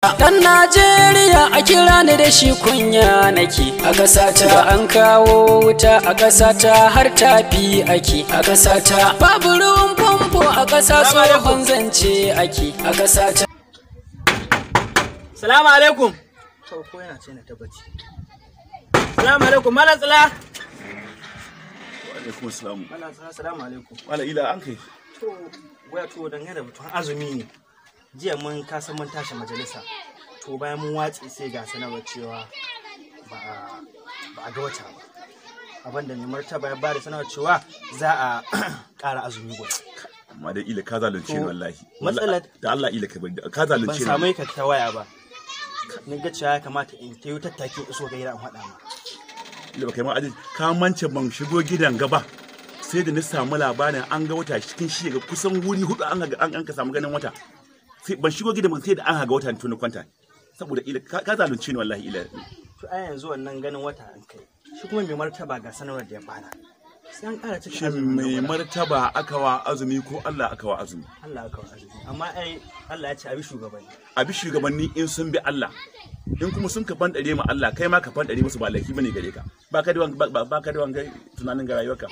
Dan Najeriya a kira ni da shi kunya nake a ƙasata da an kawo wuta a ƙasata har tafi ake a ƙasata babu ruwan famfo a ƙasa tsohon zance ake a ƙasata. Salamu alaikum. To ko yana ce na tabbaci. Salamu alaikum Malam Tsala. Wa alaikum assalam. Malam Tsala salamu alaikum. Wala ila an kai. To waya to dangane da batun azumi ne. Jiya mun kasa mun tashi majalisa. To bayan mun watsi sai ga sanarwar cewa ba a ga wata ba. Abinda mai martaba ya bada sanarwar cewa za a ƙara azumi guda. Amma dai ila ka zalunce ni wallahi. Matsalar da Allah ila ka zalunce ni. Ban samu ka ta waya ba. Ni ga cewa ya kamata in tayi tattaki iso ga gidan faɗa ma. Ila ba kai ma aji ka mance ban shigo gidan gaba. Sai da ni samu labarin an ga wata cikin shi ga kusan wuri hudu an ka samu ganin wata. Sai ban shigo gidan sai da an ga wata tuni kwanta. Saboda ila ka zalunce ni wallahi ila. To a yanzu wannan ganin wata an kai. Shi kuma mai martaba ga sanarwar da ya bana. Sai an ƙara cikin azumi. Mai martaba aka wa azumi ko Allah aka wa azumi? Allah aka wa azumi. Amma ai Allah ya ce abi shugabanni. Abi shugabanni in sun bi Allah. In kuma sun ka fandare ma Allah kai ma ka fandare musu ba laifi bane gare ka. Ba ka da wanga tunanin ga rayuwarka.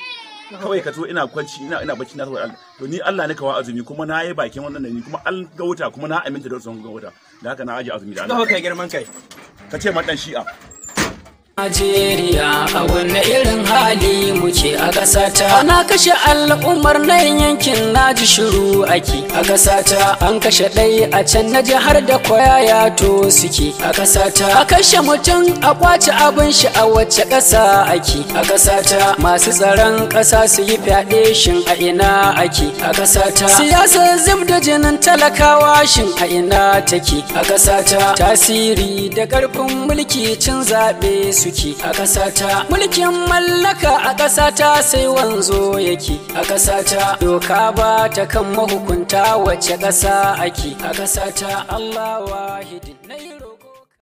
Kawai ka zo ina kwanci ina bacci na saboda Allah. To ni Allah ne ka wa azumi kuma na yi bakin wannan ni kuma an ga wuta kuma na aminta da sun ga wuta. Da haka na aje azumi da Allah. Kai girman kai. Ka ce ma dan Shi'a. Najeriya a wanne irin hali muke a ƙasata ana kashe al'ummar nan yankin naji shiru ake a ƙasata an kashe ɗai a can na jihar da kwaya to suke a ƙasata a kashe mutum a kwace abin shi a wacce ƙasa ake a ƙasata masu tsaron ƙasa su yi fyaɗe shin a ina ake a ƙasata siyasar zub da jinin talakawa shin a ina take a ƙasata tasiri da ƙarfin mulki cin zaɓe su a ƙasata mulkin mallaka a ƙasata sai wanzo yake a ƙasata doka ba ta kan mahukunta wacce ƙasa ake a ƙasata Allah wahidi.